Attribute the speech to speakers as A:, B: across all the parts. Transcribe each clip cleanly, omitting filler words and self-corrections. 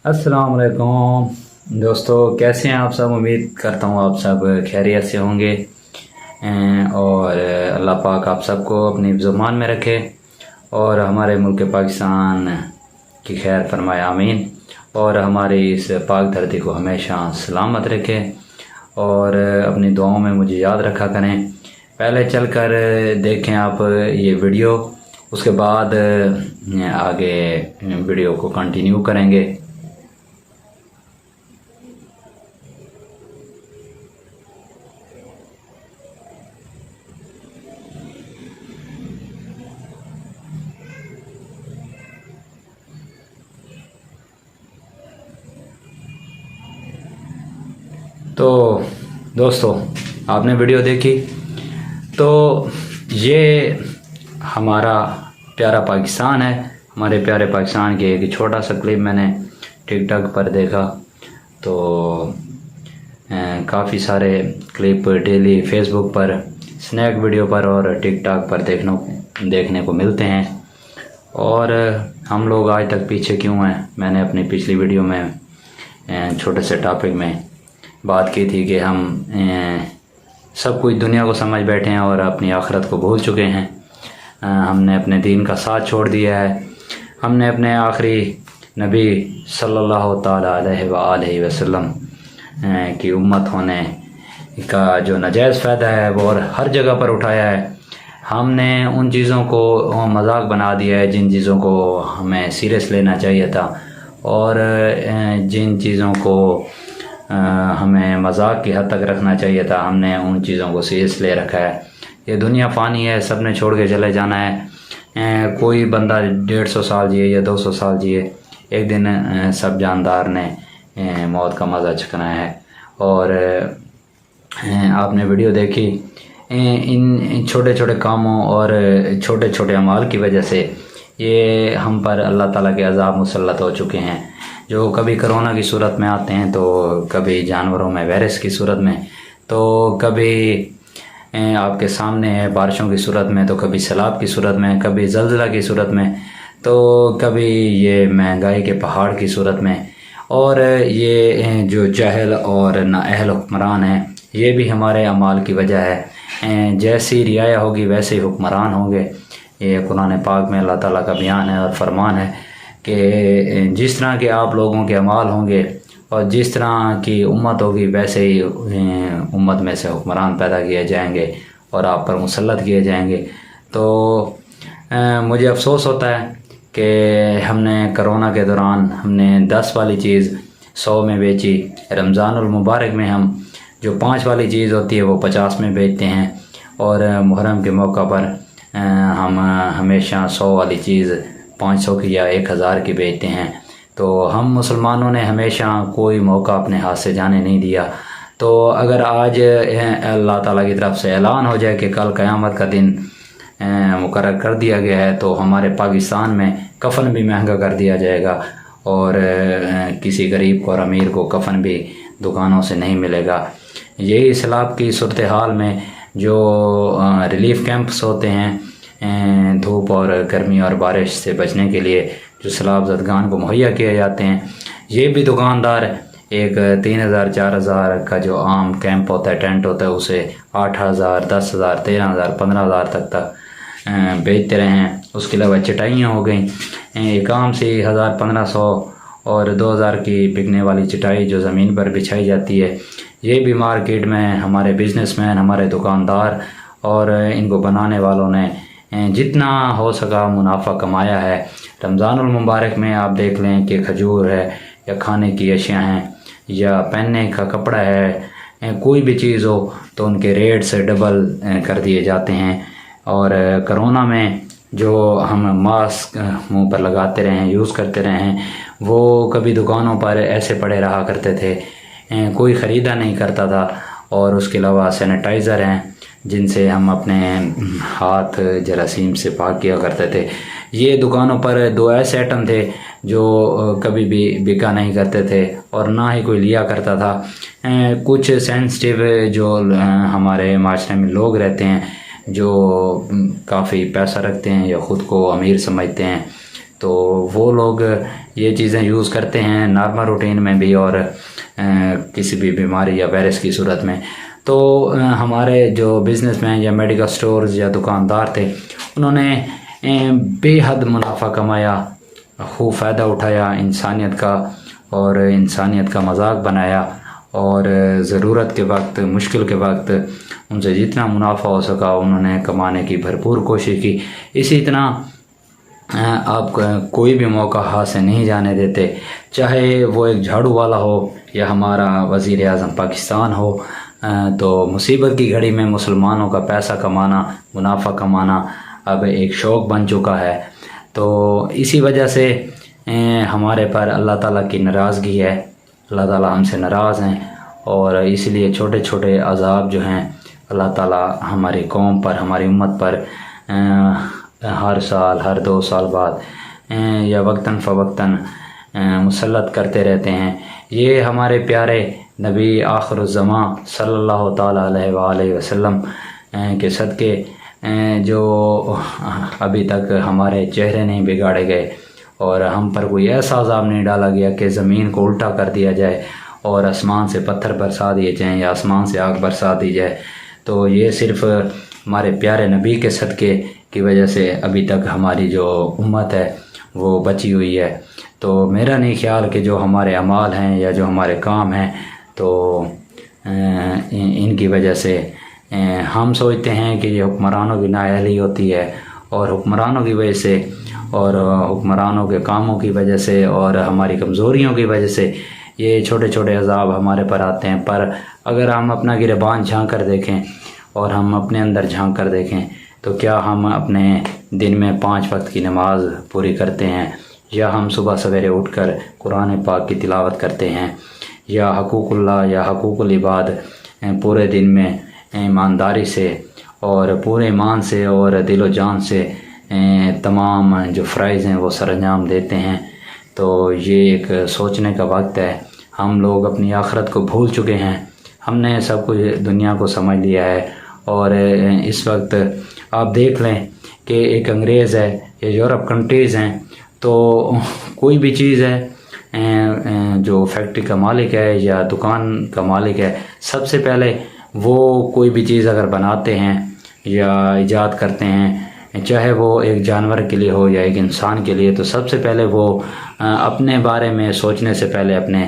A: अस्सलाम वालेकुम दोस्तों, कैसे हैं आप सब। उम्मीद करता हूँ आप सब खैरियत से होंगे और अल्लाह पाक आप सबको अपनी ज़ुबान में रखे और हमारे मुल्क पाकिस्तान की खैर फरमाए, आमीन। और हमारी इस पाक धरती को हमेशा सलामत रखे और अपनी दुआओं में मुझे याद रखा करें। पहले चलकर देखें आप ये वीडियो, उसके बाद आगे वीडियो को कंटिन्यू करेंगे। तो दोस्तों, आपने वीडियो देखी, तो ये हमारा प्यारा पाकिस्तान है। हमारे प्यारे पाकिस्तान के एक छोटा सा क्लिप मैंने टिकटॉक पर देखा, तो काफ़ी सारे क्लिप डेली फेसबुक पर, स्नैक वीडियो पर और टिकटॉक पर देखने को मिलते हैं। और हम लोग आज तक पीछे क्यों हैं। मैंने अपनी पिछली वीडियो में छोटे से टॉपिक में बात की थी कि हम सब कुछ दुनिया को समझ बैठे हैं और अपनी आखिरत को भूल चुके हैं। हमने अपने दीन का साथ छोड़ दिया है। हमने अपने आखिरी नबी सल्लल्लाहु ताला अलैहि वसल्लम की उम्मत होने का जो नाजायज़ फ़ायदा है वो और हर जगह पर उठाया है। हमने उन चीज़ों को मजाक बना दिया है जिन चीज़ों को हमें सीरियस लेना चाहिए था, और जिन चीज़ों को हमें मजाक की हद तक रखना चाहिए था, हमने उन चीज़ों को सीरियस ले रखा है। ये दुनिया फ़ानी है, सब ने छोड़ के चले जाना है। कोई बंदा 150 साल जिए या 200 साल जिए, एक दिन सब जानदार ने मौत का मज़ा चखना है। और आपने वीडियो देखी, इन छोटे छोटे कामों और छोटे छोटे अमाल की वजह से ये हम पर अल्लाह ताला के अज़ाब मुसल्लत हो चुके हैं, जो कभी कोरोना की सूरत में आते हैं, तो कभी जानवरों में वायरस की सूरत में, तो कभी आपके सामने है बारिशों की सूरत में, तो कभी सैलाब की सूरत में, कभी ज़लज़ला की सूरत में, तो कभी ये महंगाई के पहाड़ की सूरत में। और ये जो जहल और नाअहल हुक्मरान हैं, ये भी हमारे अमाल की वजह है। जैसी रियाया होगी वैसे ही हुक्मरान होंगे। ये कुरान पाक में अल्लाह ताला का बयान है और फरमान है कि जिस तरह के आप लोगों के अमाल होंगे और जिस तरह की उम्मत होगी वैसे ही उम्मत में से हुक्मरान पैदा किए जाएंगे और आप पर मुसल्लत किए जाएंगे। तो मुझे अफसोस होता है कि हमने कोरोना के दौरान हमने 10 वाली चीज़ 100 में बेची। रमज़ानुल मुबारक में हम जो 5 वाली चीज़ होती है वो 50 में बेचते हैं, और मुहर्रम के मौका पर हम हमेशा 100 वाली चीज़ 500 की या 1000 की बेचते हैं। तो हम मुसलमानों ने हमेशा कोई मौका अपने हाथ से जाने नहीं दिया। तो अगर आज अल्लाह ताला की तरफ से ऐलान हो जाए कि कल क़यामत का दिन मुकर्रर कर दिया गया है, तो हमारे पाकिस्तान में कफ़न भी महंगा कर दिया जाएगा और किसी गरीब को और अमीर को कफ़न भी दुकानों से नहीं मिलेगा। यही सैलाब की सूरत हाल में जो रिलीफ़ कैंप्स होते हैं, धूप और गर्मी और बारिश से बचने के लिए जो सैलाब ज़दगान को मुहैया किए जाते हैं, ये भी दुकानदार एक 3000 4000 का जो आम कैंप होता है, टेंट होता है, उसे 8000 10000 13000 15000 तक बेचते रहे हैं। उसके अलावा चटाइयाँ हो गई, एक आम से 1000 1500 और 2000 की बिकने वाली चटाई जो ज़मीन पर बिछाई जाती है, ये भी मार्केट में हमारे बिजनेसमैन, हमारे दुकानदार और इनको बनाने वालों ने जितना हो सका मुनाफा कमाया है। रमज़ानुल मुबारक में आप देख लें कि खजूर है या खाने की अशिया हैं या पहनने का कपड़ा है, कोई भी चीज़ हो तो उनके रेट्स डबल कर दिए जाते हैं। और कोरोना में जो हम मास्क मुंह पर लगाते रहे हैं, यूज़ करते रहे हैं, वो कभी दुकानों पर ऐसे पड़े रहा करते थे, कोई ख़रीदा नहीं करता था। और उसके अलावा सैनिटाइज़र हैं जिनसे हम अपने हाथ जरासीम से पाक किया करते थे। ये दुकानों पर 2 ऐसे आइटम थे जो कभी भी बिका नहीं करते थे और ना ही कोई लिया करता था। कुछ सेंसिटिव जो हमारे माशरे में लोग रहते हैं, जो काफ़ी पैसा रखते हैं या ख़ुद को अमीर समझते हैं, तो वो लोग ये चीज़ें यूज़ करते हैं नॉर्मल रूटीन में भी और किसी भी बीमारी या वायरस की सूरत में। तो हमारे जो बिज़नेसमैन या मेडिकल स्टोर्स या दुकानदार थे, उन्होंने बेहद मुनाफा कमाया, खूब फ़ायदा उठाया इंसानियत का और इंसानियत का मजाक बनाया और ज़रूरत के वक्त, मुश्किल के वक्त उनसे जितना मुनाफा हो सका उन्होंने कमाने की भरपूर कोशिश की। इसी तरह आप कोई भी मौका हाथ से नहीं जाने देते, चाहे वो एक झाड़ू वाला हो या हमारा वज़ीर आज़म पाकिस्तान हो। तो मुसीबत की घड़ी में मुसलमानों का पैसा कमाना, मुनाफा कमाना अब एक शौक़ बन चुका है। तो इसी वजह से हमारे पर अल्लाह ताला की नाराज़गी है, अल्लाह ताला हमसे नाराज़ हैं और इसलिए छोटे छोटे अज़ाब जो हैं अल्लाह ताला हमारी कौम पर, हमारी उम्मत पर हर साल, हर 2 साल बाद या वक्तन फ़वक्तन मुसल्लत करते रहते हैं। ये हमारे प्यारे नबी आखिरुज़्ज़मां सल्लल्लाहु ताला अलैहि वसल्लम के सदक़े जो अभी तक हमारे चेहरे नहीं बिगाड़े गए और हम पर कोई ऐसा अज़ाब नहीं डाला गया कि ज़मीन को उल्टा कर दिया जाए और आसमान से पत्थर बरसा दिए जाएँ या आसमान से आग बरसा दी जाए। तो ये सिर्फ़ हमारे प्यारे नबी के सदक़े की वजह से अभी तक हमारी जो उम्मत है वो बची हुई है। तो मेरा नहीं ख्याल कि जो हमारे अमाल हैं या जो हमारे काम हैं तो इनकी वजह से हम सोचते हैं कि ये हुक्मरानों की नाअहली होती है और हुक्मरानों की वजह से और हुक्मरानों के कामों की वजह से और हमारी कमज़ोरियों की वजह से ये छोटे छोटे अज़ाब हमारे पर आते हैं। पर अगर हम अपना गिरबान झांक कर देखें और हम अपने अंदर झांक कर देखें तो क्या हम अपने दिन में 5 वक्त की नमाज पूरी करते हैं, या हम सुबह सवेरे उठकर कुरान पाक की तिलावत करते हैं, या हकूक़ुल्लाह या हकूक़ुल इबाद पूरे दिन में ईमानदारी से और पूरे ईमान से और दिलो जान से तमाम जो फ़राइज़ हैं वो सरअंजाम देते हैं। तो ये एक सोचने का वक्त है। हम लोग अपनी आखिरत को भूल चुके हैं, हमने सब कुछ दुनिया को समझ लिया है और इस वक्त आप देख लें कि एक अंग्रेज़ है या यूरोप कंट्रीज़ हैं तो कोई भी चीज़ है जो फैक्ट्री का मालिक है या दुकान का मालिक है, सबसे पहले वो कोई भी चीज़ अगर बनाते हैं या ईजाद करते हैं, चाहे वो एक जानवर के लिए हो या एक इंसान के लिए, तो सबसे पहले वो अपने बारे में सोचने से पहले अपने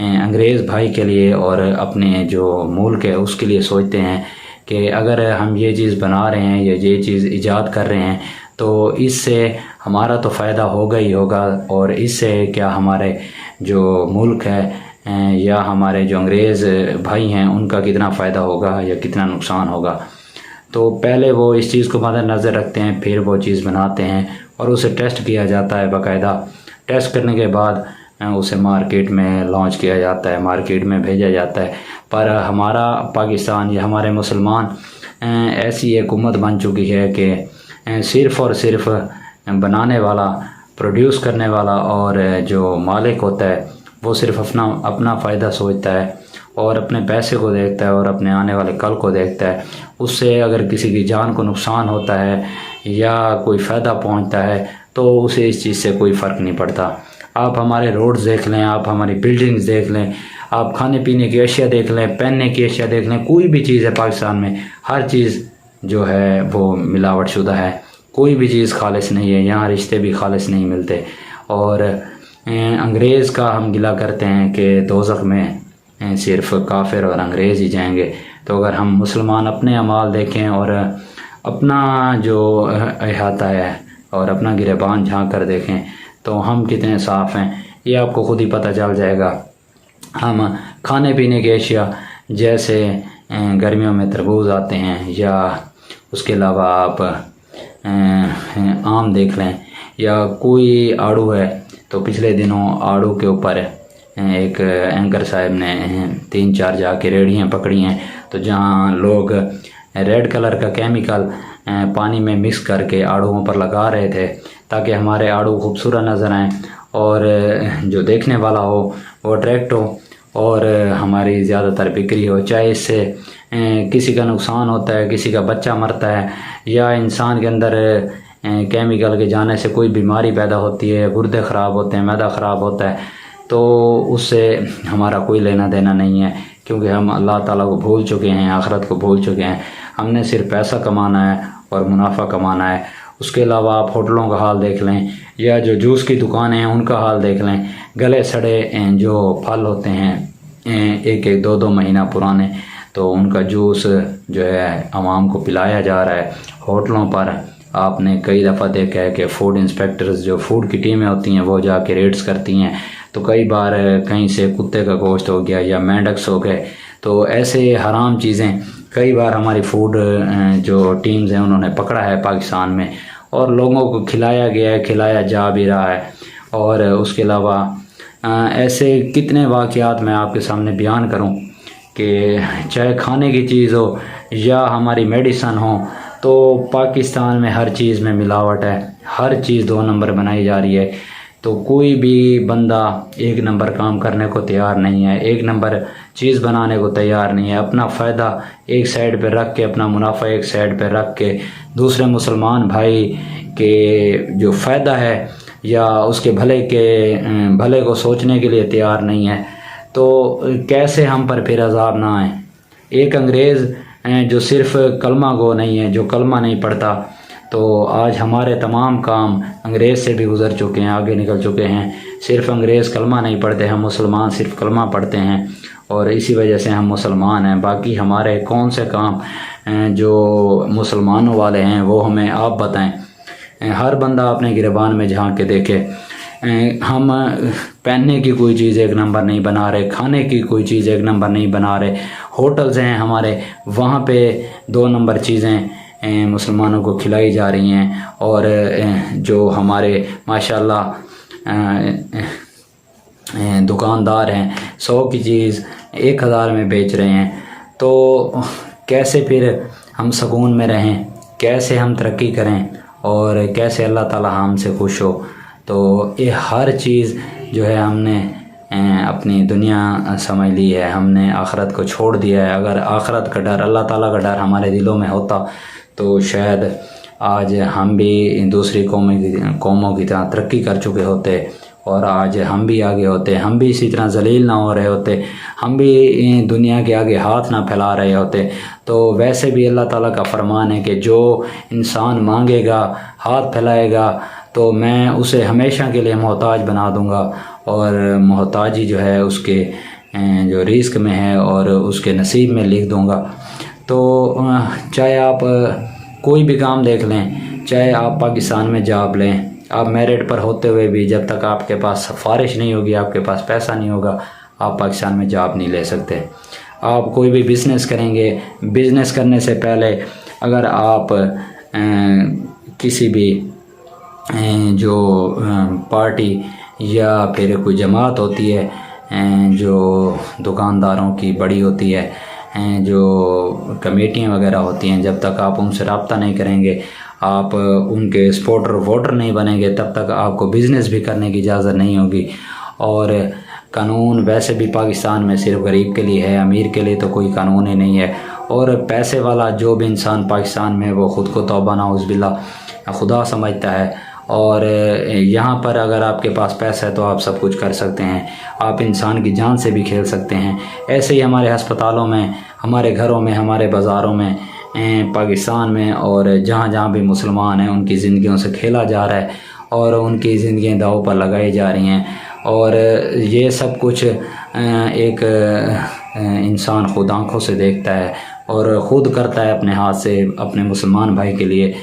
A: अंग्रेज़ भाई के लिए और अपने जो मुल्क है उसके लिए सोचते हैं कि अगर हम ये चीज़ बना रहे हैं या ये चीज़ ईजाद कर रहे हैं तो इससे हमारा तो फ़ायदा होगा ही होगा और इससे क्या हमारे जो मुल्क है या हमारे जो अंग्रेज़ भाई हैं उनका कितना फ़ायदा होगा या कितना नुकसान होगा। तो पहले वो इस चीज़ को मद्देनज़र रखते हैं, फिर वो चीज़ बनाते हैं और उसे टेस्ट किया जाता है बाकायदा। टेस्ट करने के बाद उसे मार्केट में लॉन्च किया जाता है, मार्केट में भेजा जाता है। पर हमारा पाकिस्तान या हमारे मुसलमान ऐसी एक उम्मत बन चुकी है कि सिर्फ़ और सिर्फ बनाने वाला, प्रोड्यूस करने वाला और जो मालिक होता है वो सिर्फ अपना फ़ायदा सोचता है और अपने पैसे को देखता है और अपने आने वाले कल को देखता है। उससे अगर किसी की जान को नुकसान होता है या कोई फ़ायदा पहुंचता है तो उसे इस चीज़ से कोई फ़र्क नहीं पड़ता। आप हमारे रोड्स देख लें, आप हमारी बिल्डिंग्स देख लें, आप खाने पीने की अशिया देख लें, पहनने की अशिया देख लें, कोई भी चीज़ है पाकिस्तान में, हर चीज़ जो है वो मिलावट शुदा है। कोई भी चीज़ खालिस नहीं है, यहाँ रिश्ते भी खालिस नहीं मिलते। और अंग्रेज़ का हम गिला करते हैं कि दोज़ख में सिर्फ़ काफिर और अंग्रेज़ ही जाएंगे। तो अगर हम मुसलमान अपने अमाल देखें और अपना जो अहाता है और अपना गिरबान झांक कर देखें तो हम कितने साफ़ हैं ये आपको खुद ही पता चल जाएगा। हम खाने पीने की अशिया जैसे गर्मियों में तरबूज आते हैं या उसके अलावा आप आम देख लें या कोई आड़ू है तो पिछले दिनों आड़ू के ऊपर एक एंकर साहब ने 3-4 जाके रेड़ियाँ पकड़ी हैं तो जहाँ लोग रेड कलर का केमिकल पानी में मिक्स करके आड़ूओं पर लगा रहे थे ताकि हमारे आड़ू खूबसूरत नज़र आएँ और जो देखने वाला हो वो अट्रैक्ट हो और हमारी ज़्यादातर बिक्री हो। चाहे इससे किसी का नुकसान होता है, किसी का बच्चा मरता है या इंसान के अंदर केमिकल के जाने से कोई बीमारी पैदा होती है, गुर्दे ख़राब होते हैं, मैदा ख़राब होता है, तो उससे हमारा कोई लेना देना नहीं है, क्योंकि हम अल्लाह ताला को भूल चुके हैं, आखिरत को भूल चुके हैं। हमने सिर्फ पैसा कमाना है और मुनाफा कमाना है। उसके अलावा आप होटलों का हाल देख लें या जो जूस की दुकानें हैं उनका हाल देख लें। गले सड़े जो फल होते हैं 1-1, 2-2 महीना पुराने, तो उनका जूस जो है आवाम को पिलाया जा रहा है। होटलों पर आपने कई दफ़ा देखा है कि फूड इंस्पेक्टर्स, जो फूड की टीमें होती हैं, वो जाके रेड्स करती हैं, तो कई बार कहीं से कुत्ते का गोश्त हो गया या मेंढक्स हो गए, तो ऐसे हराम चीज़ें कई बार हमारी फूड जो टीम्स हैं उन्होंने पकड़ा है पाकिस्तान में, और लोगों को खिलाया गया है, खिलाया जा भी रहा है। और उसके अलावा ऐसे कितने वाक़यात मैं आपके सामने बयान करूं कि चाहे खाने की चीज़ हो या हमारी मेडिसन हो, तो पाकिस्तान में हर चीज़ में मिलावट है, हर चीज़ 2 नंबर बनाई जा रही है। तो कोई भी बंदा 1 नंबर काम करने को तैयार नहीं है, 1 नंबर चीज़ बनाने को तैयार नहीं है। अपना फ़ायदा एक साइड पे रख के, अपना मुनाफा एक साइड पे रख के, दूसरे मुसलमान भाई के जो फ़ायदा है या उसके भले को सोचने के लिए तैयार नहीं है, तो कैसे हम पर फिर अज़ाब ना आए। एक अंग्रेज़ जो सिर्फ़ कलमा गो नहीं है, जो कलमा नहीं पढ़ता, तो आज हमारे तमाम काम अंग्रेज़ से भी गुज़र चुके हैं, आगे निकल चुके हैं। सिर्फ़ अंग्रेज़ कलमा नहीं पढ़ते, हम मुसलमान सिर्फ़ कलमा पढ़ते हैं, और इसी वजह से हम मुसलमान हैं। बाकी हमारे कौन से काम जो मुसलमानों वाले हैं वो हमें आप बताएं। हर बंदा अपने गिरबान में झांक के देखे। हम पहनने की कोई चीज़ 1 नंबर नहीं बना रहे, खाने की कोई चीज़ 1 नंबर नहीं बना रहे। होटल्स हैं हमारे, वहाँ पे 2 नंबर चीज़ें मुसलमानों को खिलाई जा रही हैं, और जो हमारे माशाल्लाह दुकानदार हैं 100 की चीज़ 1000 में बेच रहे हैं। तो कैसे फिर हम सुकून में रहें, कैसे हम तरक्की करें, और कैसे अल्लाह ताला हमसे खुश हो। तो ये हर चीज़ जो है हमने अपनी दुनिया समझ ली है, हमने आखिरत को छोड़ दिया है। अगर आखिरत का डर, अल्लाह ताला का डर हमारे दिलों में होता, तो शायद आज हम भी दूसरी कौमों की तरह तरक्की कर चुके होते, और आज हम भी आगे होते, हम भी इसी तरह जलील ना हो रहे होते, हम भी दुनिया के आगे हाथ ना फैला रहे होते। तो वैसे भी अल्लाह ताला का फरमान है कि जो इंसान मांगेगा, हाथ फैलाएगा, तो मैं उसे हमेशा के लिए मोहताज बना दूंगा, और मोहताजी जो है उसके जो रिस्क में है और उसके नसीब में लिख दूंगा। तो चाहे आप कोई भी काम देख लें, चाहे आप पाकिस्तान में जॉब लें, आप मेरिट पर होते हुए भी जब तक आपके पास सिफारिश नहीं होगी, आपके पास पैसा नहीं होगा, आप पाकिस्तान में जॉब नहीं ले सकते। आप कोई भी बिज़नेस करेंगे, बिज़नेस करने से पहले अगर आप किसी भी जो पार्टी या फिर कोई जमात होती है जो दुकानदारों की बड़ी होती है, जो कमेटियां वगैरह होती हैं, जब तक आप उनसे रब्ता नहीं करेंगे, आप उनके सपोर्टर वोटर नहीं बनेंगे, तब तक आपको बिज़नेस भी करने की इजाज़त नहीं होगी। और कानून वैसे भी पाकिस्तान में सिर्फ गरीब के लिए है, अमीर के लिए तो कोई कानून ही नहीं है। और पैसे वाला जो भी इंसान पाकिस्तान में, वो ख़ुद को तौबा नाउज़ुबिल्लाह खुदा समझता है। और यहाँ पर अगर आपके पास पैसा है तो आप सब कुछ कर सकते हैं, आप इंसान की जान से भी खेल सकते हैं। ऐसे ही हमारे अस्पतालों में, हमारे घरों में, हमारे बाज़ारों में, पाकिस्तान में और जहाँ जहाँ भी मुसलमान हैं, उनकी ज़िंदगियों से खेला जा रहा है और उनकी ज़िंदगियाँ दाव पर लगाई जा रही हैं। और ये सब कुछ एक इंसान खुद आँखों से देखता है और ख़ुद करता है अपने हाथ से अपने मुसलमान भाई के लिए।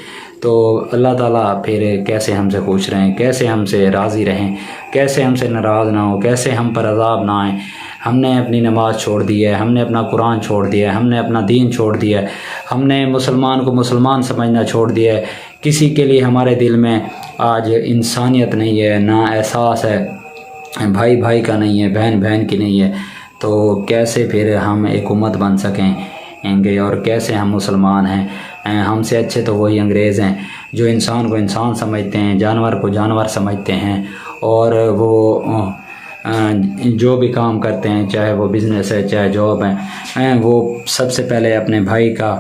A: तो अल्लाह ताला फिर कैसे हमसे खुश रहें, कैसे हमसे राज़ी रहें, कैसे हमसे नाराज़ ना हो, कैसे हम पर अज़ाब ना आए। हमने अपनी नमाज़ छोड़ दी है, हमने अपना कुरान छोड़ दिया है, हमने अपना दीन छोड़ दिया है, हमने मुसलमान को मुसलमान समझना छोड़ दिया है। किसी के लिए हमारे दिल में आज इंसानियत नहीं है, ना एहसास है, भाई भाई का नहीं है, बहन बहन की नहीं है। तो कैसे फिर हम एक उम्मत बन सकेंगे और कैसे हम मुसलमान हैं। हमसे अच्छे तो वही अंग्रेज़ हैं जो इंसान को इंसान समझते हैं, जानवर को जानवर समझते हैं, और वो जो भी काम करते हैं, चाहे वो बिज़नेस है चाहे जॉब है, वो सबसे पहले अपने भाई का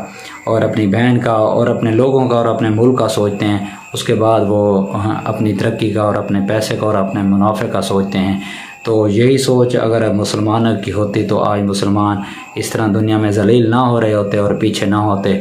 A: और अपनी बहन का और अपने लोगों का और अपने मुल्क का सोचते हैं, उसके बाद वो अपनी तरक्की का और अपने पैसे का और अपने मुनाफे का सोचते हैं। तो यही सोच अगर मुसलमानों की होती तो आज मुसलमान इस तरह दुनिया में जलील ना हो रहे होते और पीछे ना होते।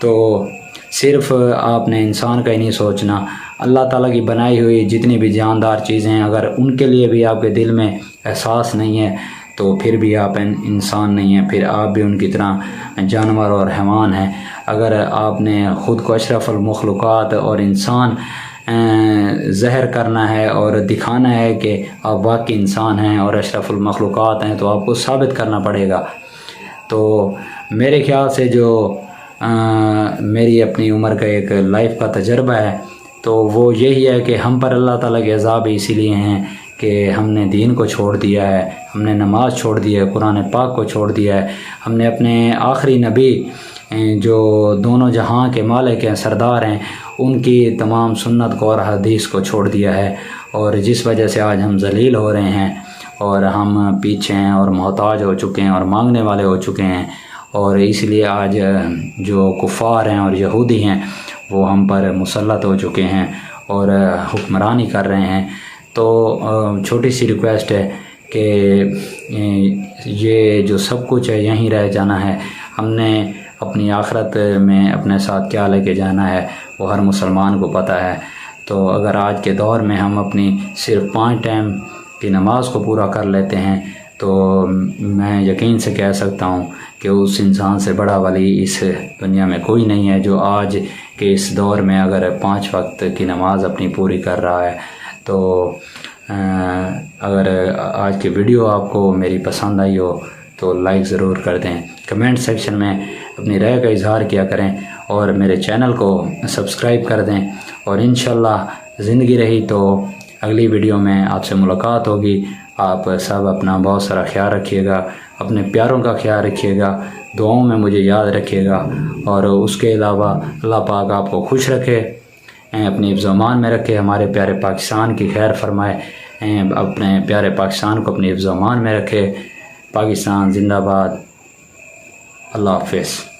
A: तो सिर्फ़ आपने इंसान का ही नहीं सोचना, अल्लाह ताला की बनाई हुई जितनी भी जानदार चीज़ें हैं, अगर उनके लिए भी आपके दिल में एहसास नहीं है तो फिर भी आप इंसान नहीं हैं, फिर आप भी उनकी तरह जानवर और हैवान हैं। अगर आपने ख़ुद को अशरफुल मखलूक़ात और इंसान ज़हर करना है और दिखाना है कि आप वाकई इंसान हैं और अशरफुल मखलूक़ात हैं, तो आपको साबित करना पड़ेगा। तो मेरे ख़्याल से जो मेरी अपनी उम्र का एक लाइफ का तजर्बा है तो वो यही है कि हम पर अल्लाह ताला के अज़ाब इसीलिए हैं कि हमने दीन को छोड़ दिया है, हमने नमाज़ छोड़ दी है, कुरान पाक को छोड़ दिया है, हमने अपने आखिरी नबी जो दोनों जहां के मालिक हैं, सरदार हैं, उनकी तमाम सुन्नत को और हदीस को छोड़ दिया है। और जिस वजह से आज हम जलील हो रहे हैं और हम पीछे हैं और मोहताज हो चुके हैं और मांगने वाले हो चुके हैं। और इसलिए आज जो कुफ़ार हैं और यहूदी हैं वो हम पर मुसल्लत हो चुके हैं और हुक्मरानी कर रहे हैं। तो छोटी सी रिक्वेस्ट है कि ये जो सब कुछ है यहीं रह जाना है, हमने अपनी आखिरत में अपने साथ क्या लेके जाना है वो हर मुसलमान को पता है। तो अगर आज के दौर में हम अपनी सिर्फ़ 5 टाइम की नमाज को पूरा कर लेते हैं तो मैं यकीन से कह सकता हूँ कि उस इंसान से बड़ा वली इस दुनिया में कोई नहीं है जो आज के इस दौर में अगर 5 वक्त की नमाज अपनी पूरी कर रहा है। तो अगर आज की वीडियो आपको मेरी पसंद आई हो तो लाइक ज़रूर कर दें, कमेंट सेक्शन में अपनी राय का इजहार किया करें और मेरे चैनल को सब्सक्राइब कर दें। और इंशाल्लाह ज़िंदगी रही तो अगली वीडियो में आपसे मुलाकात होगी। आप सब अपना बहुत सारा ख्याल रखिएगा, अपने प्यारों का ख्याल रखिएगा, दुआओं में मुझे याद रखिएगा। और उसके अलावा अल्लाह पाक आपको खुश रखे, अपनी हिफ्ज़-ओ-अमान में रखे, हमारे प्यारे पाकिस्तान की खैर फरमाए, अपने प्यारे पाकिस्तान को अपनी हिफ्ज़-ओ-अमान में रखे। पाकिस्तान जिंदाबाद। अल्लाह हाफ़िज़।